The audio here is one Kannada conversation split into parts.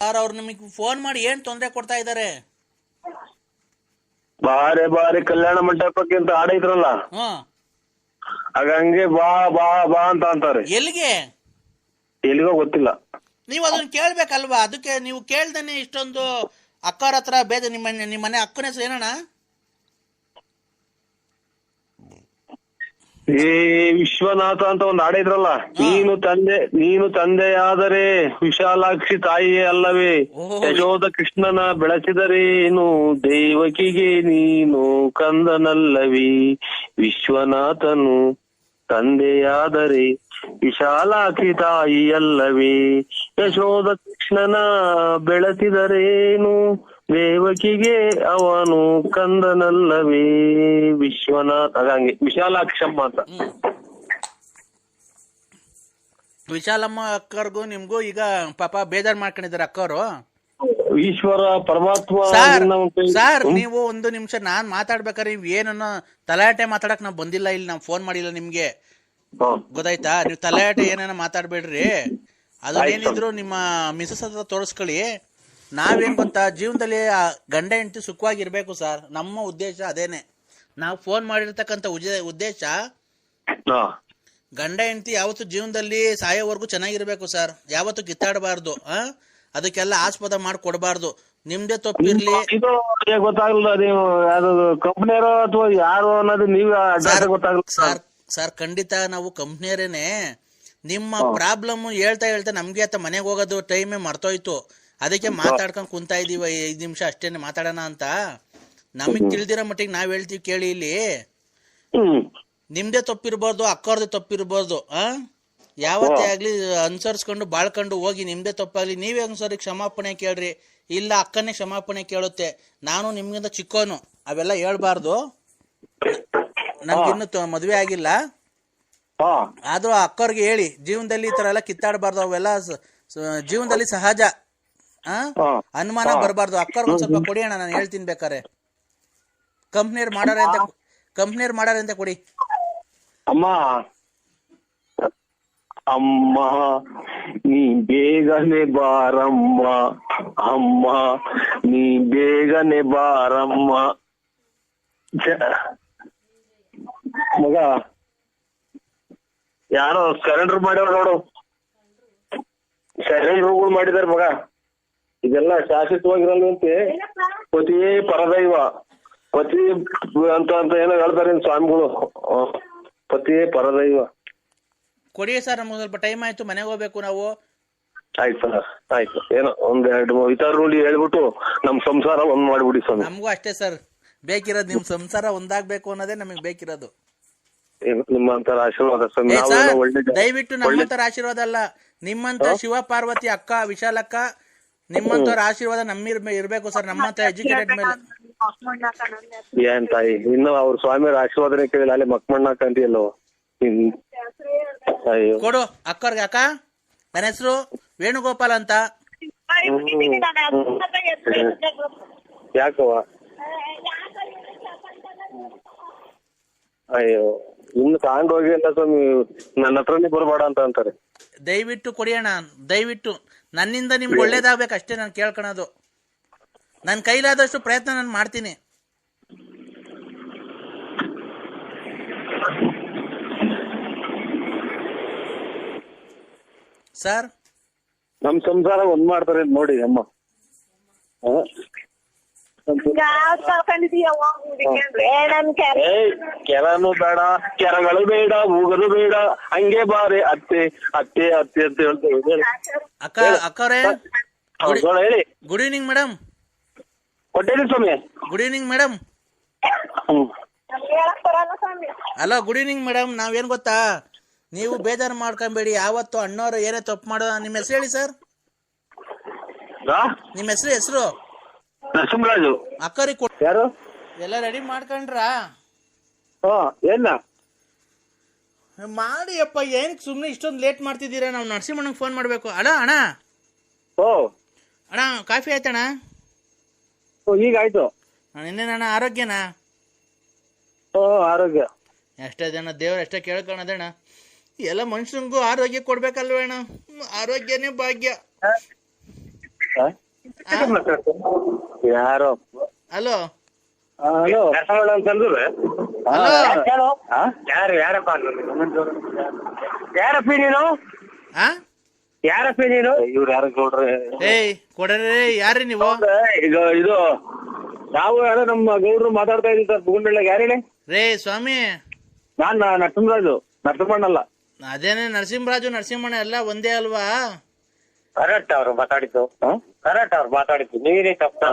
ಸರ್ ಅವ್ರು ನಿಮಗೆ ಫೋನ್ ಮಾಡಿ ಏನ್ ತೊಂದರೆ ಕೊಡ್ತಾ ಇದ್ದಾರೆ? ಬಾರಿ ಕಲ್ಯಾಣ ಮಂಟಪಕ್ಕೆ ಅಂತ ಆಡೈತ್ರಲ್ಲ, ಹ್ಮ್, ಆಗ ಹಂಗೆ ಬಾ ಬಾ ಬಾ ಅಂತ ಅಂತಾರೆ. ಎಲ್ಲಿಗೆ? ಎಲ್ಲಿಗೋ ಗೊತ್ತಿಲ್ಲ. ನೀವು ಅದನ್ನ ಕೇಳ್ಬೇಕಲ್ವಾ? ಅದಕ್ಕೆ ನೀವು ಕೇಳ್ದೇನೆ ಇಷ್ಟೊಂದು ಅಕ್ಕರ ಹತ್ರ ಬೇದ. ನಿಮ್ಮ ಮನೆ ಅಕ್ಕನ ಹೆಸರು ಏನಣ್ಣ? ಏ ವಿಶ್ವನಾಥ ಅಂತ ಒಂದು ಆಡೈತ್ರಲ್ಲ, ನೀನು ತಂದೆಯಾದರೆ ವಿಶಾಲಾಕ್ಷಿ ತಾಯಿಯೇ ಅಲ್ಲವೇ, ಯಶೋಧ ಕೃಷ್ಣನ ಬೆಳೆಸಿದರೇನು, ದೇವಕಿಗೆ ನೀನು ಕಂದನಲ್ಲವಿ, ವಿಶ್ವನಾಥನು ತಂದೆಯಾದರೆ ವಿಶಾಲಾಕ್ಷಿ ತಾಯಿಯಲ್ಲವೇ, ಯಶೋಧ ಕೃಷ್ಣನ ಬೆಳೆಸಿದರೇನು, ದೇವಕಿಗೆ ಅವನು ಕಂದನಲ್ಲವೇ, ವಿಶ್ವನಾಥ. ಹಂಗೆ ವಿಶಾಲಾಕ್ಷಮ್ಮ ಅಂತ. ವಿಶಾಲಮ್ಮ ಅಕ್ಕರ್ಗೂ ನಿಮ್ಗೂ ಈಗ ಪಾಪ ಬೇಜಾರ್ ಮಾಡ್ಕೊಂಡಿದ್ದಾರೆ ಅಕ್ಕವರು. ಈಶ್ವರ ಪರಮಾತ್ಮ. ಸರ್ ನೀವು ಒಂದು ನಿಮಿಷ ನಾನ್ ಮಾತಾಡ್ಬೇಕಾದ್ರೆ ನೀವ್ ಏನನ್ನ ತಲಾಟೆ ಮಾತಾಡಕ್ ನಾವ್ ಬಂದಿಲ್ಲ, ಇಲ್ಲಿ ನಾವ್ ಫೋನ್ ಮಾಡಿಲ್ಲ ನಿಮ್ಗೆ, ಗೊತ್ತಾಯ್ತಾ? ನೀವು ತಲಾಟೆ ಏನೇನ ಮಾತಾಡ್ಬೇಡ್ರಿ. ಅದೇನಿದ್ರು ನಿಮ್ಮ ಮಿಸಸ್ ಹತ್ರ ತೋರಿಸ್ಕೊಳ್ಳಿ. ನಾವೇನ್ ಗೊತ್ತಾ, ಜೀವನದಲ್ಲಿ ಗಂಡ ಹೆಂಡತಿ ಸುಖವಾಗಿರ್ಬೇಕು ಸರ್, ನಮ್ಮ ಉದ್ದೇಶ ಅದೇನೆ. ನಾವು ಫೋನ್ ಮಾಡಿರ್ತಕ್ಕಂಥ ಉದ್ದೇಶ ಗಂಡ ಹೆಂಡತಿ ಯಾವತ್ತು ಜೀವನದಲ್ಲಿ ಸಾಯೋವರೆಗೂ ಚೆನ್ನಾಗಿರ್ಬೇಕು ಸರ್, ಯಾವತ್ತು ಕಿತ್ತಾಡಬಾರ್ದು, ಅದಕ್ಕೆಲ್ಲ ಆಸ್ಪದ ಮಾಡಿ ಕೊಡಬಾರ್ದು. ನಿಮ್ದೇ ತಪ್ಪಿರ್ಲಿ. ಗೊತ್ತಾಗಲ್ಲ ನೀವು ಕಂಪ್ನಿಯರೋ ಅಥವಾ ಯಾರು ಅನ್ನೋದು ನೀವು ಗೊತ್ತಾಗಲ್ಲ ಸರ್. ಖಂಡಿತ ನಾವು ಕಂಪ್ನಿಯರೇನೆ. ನಿಮ್ಮ ಪ್ರಾಬ್ಲಮ್ ಹೇಳ್ತಾ ನಮ್ಗೆ ಆತ ಮನೆಗೆ ಹೋಗೋದು ಟೈಮೇ ಮರ್ತೋಯ್ತು. ಅದಕ್ಕೆ ಮಾತಾಡ್ಕೊಂಡ್ ಕುಂತಾ ಇದೀವ, 5 ನಿಮಿಷ ಅಷ್ಟೇನೆ ಮಾತಾಡೋಣ ಅಂತ. ನಮಗ್ ತಿಳಿದಿರೋ ಮಟ್ಟಿಗೆ ನಾವ್ ಹೇಳ್ತೀವಿ ಕೇಳಿ. ಇಲ್ಲಿ ನಿಮ್ದೇ ತಪ್ಪಿರ್ಬೋದು, ಅಕ್ಕವ್ರದೇ ತಪ್ಪಿರ್ಬೋದು. ಯಾವತ್ತೇ ಆಗ್ಲಿ ಅನುಸರಿಸ್ಕೊಂಡು ಬಾಳ್ಕೊಂಡು ಹೋಗಿ, ನಿಮ್ದೇ ತಪ್ಪಾಗ್ಲಿ ನೀವೇ ಒಂದ್ಸರಿ ಕ್ಷಮಾಪಣೆ ಕೇಳ್ರಿ. ಇಲ್ಲ ಅಕ್ಕನೇ ಕ್ಷಮಾಪಣೆ ಕೇಳುತ್ತೆ. ನಾನು ನಿಮ್ಗಿಂತ ಚಿಕ್ಕೋನು, ಅವೆಲ್ಲ ಹೇಳ್ಬಾರ್ದು. ನಮ್ಗಿನ್ನು ಮದ್ವೆ ಆಗಿಲ್ಲ, ಆದ್ರೂ ಅಕ್ಕವ್ರಿಗೆ ಹೇಳಿ ಜೀವನದಲ್ಲಿ ಈ ತರ ಎಲ್ಲ ಕಿತ್ತಾಡಬಾರ್ದು. ಅವೆಲ್ಲ ಜೀವನದಲ್ಲಿ ಸಹಜ. ಅನುಮಾನ ಬರಬಾರ್ದು. ಅಕ್ಕರ್ಗ ಒಂದ್ ಸ್ವಲ್ಪ ಕೊಡಿ ಅಣ್ಣ, ನಾನು ಹೇಳ್ತೀನಿ ಬೇಕಾರೆ. ಕಂಪ್ನಿಯರ್ ಮಾಡಾರೆ ಅಂತ ಕೊಡಿ. ಅಮ್ಮ ಅಮ್ಮ ನೀ ಬೇಗನೆ ಬಾರಮ್ಮ, ಅಮ್ಮ ನೀ ಬೇಗನೆ ಬಾರಮ್ಮ. ಮಗ ಯಾರೋ ಸರೆಂಡರ್ ಮಾಡ್ಯಾರ ನೋಡು, ಸರೆಂಡರ್ಗಳು ಮಾಡಿದಾರೆ ಮಗ. ಇದೆಲ್ಲ ಶಾಶ್ವತವಾಗಿರಲ್ವಂತೆ. ಪತಿಯೇ ಪರದೈವ, ಪತಿ ಅಂತ ಏನೋ ಹೇಳ್ತಾರೆ ಸ್ವಾಮಿಗಳು. ಪತಿಯೇ ಪರದೈವ. ಕೊಡಿ ಸರ್, ನಮ್ಗೆ ಸ್ವಲ್ಪ ಟೈಮ್ ಆಯ್ತು, ಮನೆಗೆ ಹೋಗ್ಬೇಕು ನಾವು. ಆಯ್ತು ಸರ್, ಆಯ್ತು. ಏನೋ 1-2 ವಿಚಾರ ನೋಡಿ ಹೇಳ್ಬಿಟ್ಟು ನಮ್ ಸಂಸಾರ ಒಂದ್ ಮಾಡ್ಬಿಡಿ ಸ್ವಾಮಿ. ನಮಗೂ ಅಷ್ಟೇ ಸರ್ ಬೇಕಿರೋದು, ನಿಮ್ ಸಂಸಾರ ಒಂದಾಗ್ಬೇಕು ಅನ್ನೋದೇ ನಮಗ್ ಬೇಕಿರೋದು. ನಿಮ್ಮಂತರ ಆಶೀರ್ವಾದ ಸ್ವಾಮಿ. ದಯವಿಟ್ಟು ನಮ್ಮಂತರ ಆಶೀರ್ವಾದ ಅಲ್ಲ, ನಿಮ್ಮಂತ ಶಿವ ಪಾರ್ವತಿ ಅಕ್ಕ, ವಿಶಾಲಕ್ಕ, ನಿಮ್ಮಂತವ್ರ ಆಶೀರ್ವಾದ ಇರ್ಬೇಕು ಸರ್, ನಮ್ಮಂತ ಎಜುಕೇಟೆಡ್ ಮೇಲೆ. ಏನ್ ತಾಯಿ, ಇನ್ನು ಅವ್ರ ಸ್ವಾಮಿಯವ್ರ ಆಶೀರ್ವಾದನೆ ಕೇಳಿಲ್ಲ, ಅಲ್ಲಿ ಮಕ್ಮಣ್ಣಕ್ಕ ಅಂತೀಯಲ್ಲೋ. ಕೊಡು ಅಕ್ಕರ್ಗೆ. ಅಕ್ಕ, ನನ್ನ ಹೆಸರು ವೇಣುಗೋಪಾಲ್ ಅಂತ. ಯಾಕವ? ಅಯ್ಯೋ, ಇನ್ನು ತಗೊಂಡೋಗಿ ಅಂತ ಸ್ವಾಮಿ, ನನ್ನ ಹತ್ರನೇ ಬರಬೇಡ ಅಂತ ಅಂತಾರೆ. ದಯವಿಟ್ಟು ಕೊಡಿ ಅಣ್ಣ, ದಯವಿಟ್ಟು. ನನ್ನಿಂದ ನಿಮ್ಗೆ ಒಳ್ಳೇದಾಗ್ಬೇಕು ಅಷ್ಟೇ ನಾನು ಕೇಳ್ಕೊಳೋದು. ನನ್ನ ಕೈಲಾದಷ್ಟು ಪ್ರಯತ್ನ ನಾನು ಮಾಡ್ತೀನಿ ಸರ್. ನಮ್ ಸಂಸಾರ ಒಂದ್ ಮಾಡ್ತಾರೆ ನೋಡಿ ಅಮ್ಮ. ಕೆರನು ಬೇಡ, ಕೆರಗಳು ಬೇಡ, ಮೂಗನು ಬೇಡ, ಹಂಗೆ ಬಾರೆ ಅತ್ತೆ ಅತ್ತೆ ಅತ್ತೆ ಅಂತ ಹೇಳ್ತೇವೆ. ಅಕ್ಕ, ಅಕ್ಕವ್ರೆ ಹೇಳಿ. Good evening madam. ಕೊಟ್ಟೇನಿ ಸ್ವಾಮಿ. Good evening madam. Hello, good evening madam. ನಾವೇನ್ ಗೊತ್ತಾ, ನೀವು ಬೇಜಾರು ಮಾಡ್ಕೊಂಬೇಡಿ. ಯಾವತ್ತು ಅಣ್ಣವ್ರು ಏನೇ ತಪ್ಪು ಮಾಡೋ. ನಿಮ್ಮ ಹೆಸರು ಹೇಳಿ ಸರ್. ನಿಮ್ಮ ಹೆಸರು? ನರಸಿಂಹರಾಜು. ಅಕ್ಕರಿಗೆ ಯಾರು? ಎಲ್ಲ ರೆಡಿ ಮಾಡ್ಕೊಂಡ್ರ? ಏನ ಮಾಡಿ ಅಪ್ಪ, ಏನ್ ಸುಮ್ನೆ ಇಷ್ಟೊಂದು ಲೇಟ್ ಮಾಡ್ತಿದ್ದೀರಾ? ನಾವು ನರಸಿಂಹಣ್ಣಂಗೆ ಫೋನ್ ಮಾಡ್ಬೇಕು. ಅಣ್ಣ ಅಣ್ಣ ಅಣ್ಣ, ಕಾಫಿ ಆಯ್ತಣ್ಣ? ಈಗ ಆಯ್ತು. ಇನ್ನೇನಣ್ಣ, ಆರೋಗ್ಯನಾ? ಆರೋಗ್ಯ ಎಷ್ಟೇ ಜನ ದೇವ್ರ ಎಷ್ಟೇ ಕೇಳ್ಕೊಳದಣ್ಣ. ಎಲ್ಲ ಮನುಷ್ಯನಿಗೂ ಆರೋಗ್ಯ ಕೊಡ್ಬೇಕಲ್ವೇಣ? ಆರೋಗ್ಯನೇ ಭಾಗ್ಯ. ಯಾರೋ ಹಲೋ ಹಲೋ ಅಂತಂದ್ರೆ ಹಲೋ ಯಾರಪ್ಪ ಯಾರಪ್ಪಿ ನೀನು ಆ ಯಾರಪ್ಪಿ ನೀನು ಇವ್ರು ಯಾರು ಗೌಡ್ರೆ ಏಯ್ ಕೊಡ್ರಿ ಯಾರ್ರಿ ನೀವು? ಈಗ ಇದು ನಾವು ಯಾರೋ ನಮ್ಮ ಗೌಡ್ರು ಮಾತಾಡ್ತಾ ಇದೀವಿ ಸರ್ ಬುಗುಂಡಳ್ಳಿಗೆ. ಯಾರು ಹೇಳಿ? ರೇ ಸ್ವಾಮಿ, ನಾನ್ ನರಸಿಂಹರಾಜು, ನರಸಿಂಹಣ್ಣಲ್ಲ. ಅದೇನೆ ನರಸಿಂಹರಾಜು ನರಸಿಂಹಣ್ಣ ಎಲ್ಲ ಒಂದೇ ಅಲ್ವಾ? ಕರೆಕ್ಟ್ ಅವ್ರು ಮಾತಾಡಿದ್ದು, ಕರೆಕ್ಟ್ ಅವ್ರು ಮಾತಾಡಿದ್ದು, ನೀವೇ ತಪ್ಪ.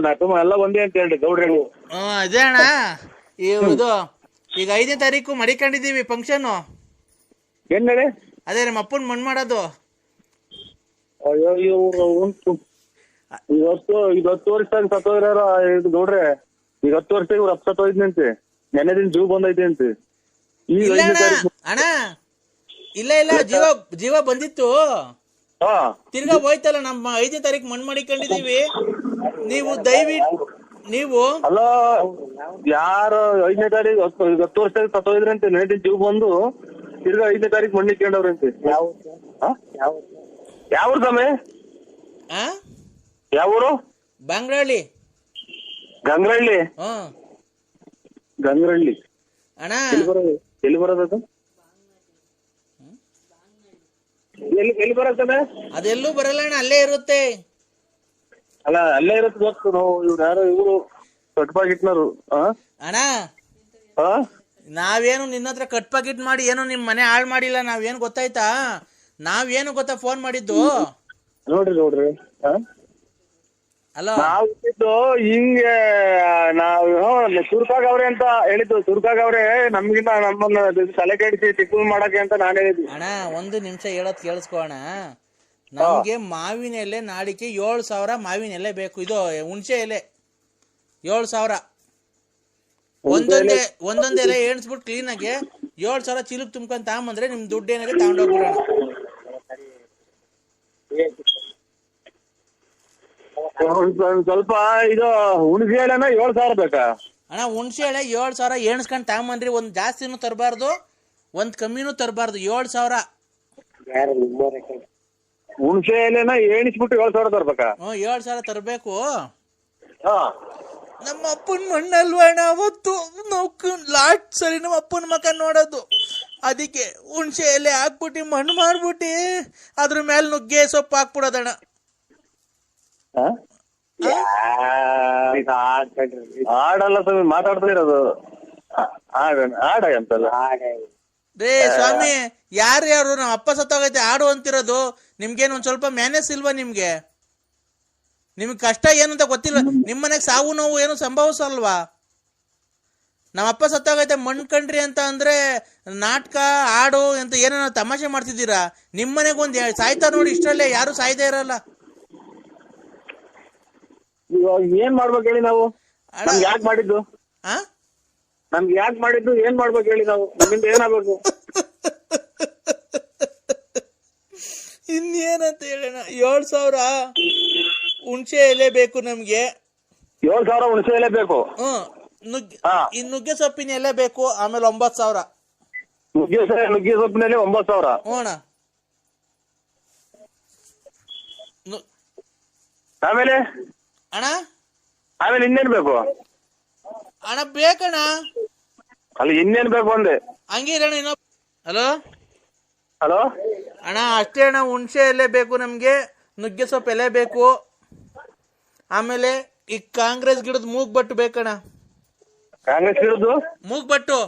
ನರಸಿಂಹ ಎಲ್ಲ ಒಂದೇ ಅಂತ ಹೇಳಿ ಗೌಡ್ರೆ ನೀವು. ಅದೇ ಅಣ್ಣ, ಇದು ಈಗ 5ನೇ ತಾರೀಕು ಮಡಿಕೊಂಡಿದೀವಿ ಫಂಕ್ಷನ್. ಏನ್ ಹೇಳಿ? ಅದೇ ನಮ್ಮ ಅಪ್ಪನ್ ಮಣ್ಣು ಮಾಡೋದು. ಅಯ್ಯೋ ಇವ್ರು ಉಂಟು ಇವತ್ತು 10 ವರ್ಷದಾಗ ಸತ್ತೋದ್ರಾರ ಇದು ಗೌಡ್ರೆ. ಈಗ 10 ವರ್ಷ ಇವ್ರು ಅಪ್ ಸತ್ತೋಯ್ತಂತೆ, ನೆನ್ನೆ ದಿನ ಜೀವ ಬಂದೈತೆ ಅಂತೆ. ಈಗ ಇಲ್ಲ 5ನೇ ತಾರೀಕು ಅಣ್ಣ, ಇಲ್ಲ ಜೀವ ಬಂದಿತ್ತು, ತಿರ್ಗಾ ಹೋಯ್ತಲ್ಲ. ನಮ್ಮ 5ನೇ ತಾರೀಕು ಮಣ್ಣು ಮಾಡಿಕೊಂಡಿದೀವಿ. ನೀವು ದಯವಿಟ್ಟು ನೀವು ಅಲ್ಲ ಯಾರು 5ನೇ ತಾರೀಕು 10 ವರ್ಷದಾಗ ಸತ್ತೋಯ್ದ್ರಂತೆ, ನೆನ್ನೆ ದಿನ ಜೀವ ಬಂದು ತಿರ್ಗಾ 5ನೇ ತಾರೀಕು ಮಣ್ಣು ಇಟ್ಕೊಂಡವ್ರಂತೆ. ಯಾವ ಸಮಯ? ಯಾವೂರು? ಬಂಗ್ರಹಳ್ಳಿ. ಗಂಗ್ರಹಳ್ಳಿ. ಗಂಗ್ರಹಳ್ಳಿ ಅಣ್ಣ ಎಲ್ಲಿ ಬರೋದದು? ಎಲ್ಲಿ ಬರತ್ತದ? ಅದೆಲ್ಲೂ ಬರಲ್ಲ ಅಣ್ಣ, ಅಲ್ಲೇ ಇರುತ್ತೆ. ಅಲ್ಲ ಅಲ್ಲೇ ಇರುತ್ತೆ ಗೊತ್ತು. ನಾವು ಇವ್ರು ಯಾರೋ ಇವ್ರು ಕಟ್ ಪಾಕಿಟ್ನರು. ಅಣ್ಣ ನಾವೇನು ನಿನ್ನ ಹತ್ರ ಕಟ್ ಪಾಕಿಟ್ ಮಾಡಿ ಏನು ನಿಮ್ ಮನೆ ಹಾಳು ಮಾಡಿಲ್ಲ. ನಾವೇನು ಗೊತ್ತಾಯ್ತಾ, ನಾವೇನು ಗೊತ್ತಾ ಫೋನ್ ಮಾಡಿದ್ದು ನೋಡ್ರಿ ಅಲೋ, ನಾವು ಹಿಂಗೆ ನಾವು ಸುರ್ಕಾಗವ್ರೆ ಅಂತ ಹೇಳಿದ್ದು. ಸುರ್ಕಾಗವ್ರೆ ನಮ್ಗಿಂತ ನಮ್ಮನ್ನ ತಲೆ ಕೆಡಿಸಿ ತಿಪ್ಪು ಮಾಡಕ್ಕೆ ಅಂತ ನಾನು ಹೇಳಿದ್ವಿ. ಅಣ್ಣ 1 ನಿಮಿಷ ಹೇಳೋದ್ ಕೇಳಿಸ್ಕೊ ಅಣ್ಣ. ನಮ್ಗೆ ಮಾವಿನ ಎಲೆ ನಾಡಿಕೆ 7,000 ಮಾವಿನ ಎಲೆ ಬೇಕು. ಇದು ಹುಣಸೆ ಎಲೆ 7,000. ಒಂದೊಂದ್ ಎಲೆ ಎಣಿಸ್ಬಿಟ್ಟು ಕ್ಲೀನ್ ಆಗಿ 7,000 ಚೀಲಕ್ ತುಂಬ್ಕೊಂಡ್ ತಗೊಂಬಂದ್ರೆ ನಿಮ್ ದುಡ್ಡು ಏನಾಗೆ ತಗೊಂಡೋಗ್ಬಿಡೋಣ. ಸ್ವಲ್ಪ ಇದು ಹುಣಸೆ ಎಲೆನ 7,000 ಬೇಕಾ ಅಣ್ಣ? ಹುಣಸೆ ಎಲೆ 7,000 ಎಣಿಸ್ಕೊಂಡ್ ತಗೊಂಬಂದ್ರಿ. ಒಂದ್ ಜಾಸ್ತಿನೂ ತರಬಾರ್ದು, ಒಂದ್ ಕಮ್ಮಿನೂ ತರಬಾರ್ದು. 7,000. ಹುಣಸೆ ಎಲೆನ ಎಣಿಸ್ಬಿಟ್ಟು 7,000 ತರ್ಬೇಕಾ? 7,000 ತರಬೇಕು. ನಮ್ಮ ಅಪ್ಪನ ಮಣ್ಣಲ್ವಾ ಅಣ್ಣ ಅವತ್ತು ನಾವು ಲಾಸ್ಟ್ ಸರಿ ನಮ್ಮ ಅಪ್ಪನ ಮಕ ನೋಡೋದು. ಅದಕ್ಕೆ ಹುಣಸೆ ಎಲೆ ಹಾಕ್ಬಿಟ್ಟು ಮಣ್ಣು ಮಾಡ್ಬಿಟ್ಟು ಅದ್ರ ಮೇಲೆ ನುಗ್ಗೆ ಸೊಪ್ಪು ಹಾಕ್ಬಿಡೋದಣ್ಣ. ಆಡಲ್ಲ ಸ್ವಾಮಿ, ಮಾತಾಡ್ತಾ ಇರೋದು ಆಡ ಅಂತಲ್ಲ. ರೇ ಸ್ವಾಮಿ, ಯಾರು ನಮ್ಮ ಅಪ್ಪ ಸತ್ತೋಗೈತೆ ಆಡು ಅಂತಿರೋದು. ನಿಮ್ಗೇನು ಒಂದ್ ಸ್ವಲ್ಪ ಮ್ಯಾನೇಜ್ ಇಲ್ವಾ? ನಿಮ್ಗೆ ಕಷ್ಟ ಏನಂತ ಗೊತ್ತಿಲ್ಲ? ನಿಮ್ಮನೆಗೆ ಸಾವು ನೋವು ಏನು ಸಂಭವಿಸಲ್ವಾ? ನಮ್ಮ ಅಪ್ಪ ಸತ್ತೋಗೈತೆ ಮಣ್ಣು ಕಂಡ್ರಿ ಅಂತ ಅಂದ್ರೆ ನಾಟಕ ಆಡು ಅಂತ ಏನೋ ತಮಾಷೆ ಮಾಡ್ತಿದ್ದೀರಾ. ನಿಮ್ಮನೆಗೆ ಒಂದ್ ಸಾಯ್ತಾರ ನೋಡಿ, ಇಷ್ಟರಲ್ಲೇ ಯಾರು ಸಾಯ್ದೇ ಇರಲ್ಲ. ಏನ್ ಮಾಡ್ಬೇಕು ಹೇಳಿ ನಾವು? ನಮ್ಗೆ ಯಾಕೆ ಮಾಡಿದ್ದು? ನಮ್ಗೆ ಯಾಕೆ ಮಾಡಿದ್ದು? ಏನ್ ಮಾಡ್ಬೇಕು ಹೇಳಿ ನಾವು? ನಮ್ಮಿಂದ ಏನಾಗ್ಬೇಕು? ಇನ್ನೇನಂತ ಹೇಳೋಣ. 7,000 ಹುಣಸೆ ಎಲೆ ಬೇಕು ನಮ್ಗೆ. 7,000 ಹುಣಸೆ ಎಲೆ ಬೇಕು. ನುಗ್ಗೆ ಸೊಪ್ಪಿನ ಎಲೆ ಬೇಕು. ಆಮೇಲೆ 9,000 ನುಗ್ಗೆ ಸೊಪ್ಪಿನಲ್ಲಿ 9,000. ಅಣ್ಣ ಆಮೇಲೆ ಇನ್ನೇನ್ ಬೇಕು ಅಣ್ಣ? ಬೇಕಣ್ಣ. ಅಲ್ಲ ಇನ್ನೇನ್ ಬೇಕು ಅಂದೆ. ಹಂಗೆ ಇರೋಣ. ಹಲೋ ಅಣ್ಣ, ಅಷ್ಟೇ ಅಣ್ಣ. ಹುಣಸೆ ಎಲೆ ಬೇಕು ನಮ್ಗೆ, ನುಗ್ಗೆ ಸೊಪ್ಪು ಎಲೆ ಬೇಕು. ಆಮೇಲೆ ಈ ಕಾಂಗ್ರೆಸ್ ಗಿಡದ ಮೂಗ್ಬಟ್ಟು ಬೇಕಣ್ಣ. ಕಾಂಗ್ರೆಸ್ ಗಿಡದ್ದು ಮೂಗ್ಬಟ್ಟು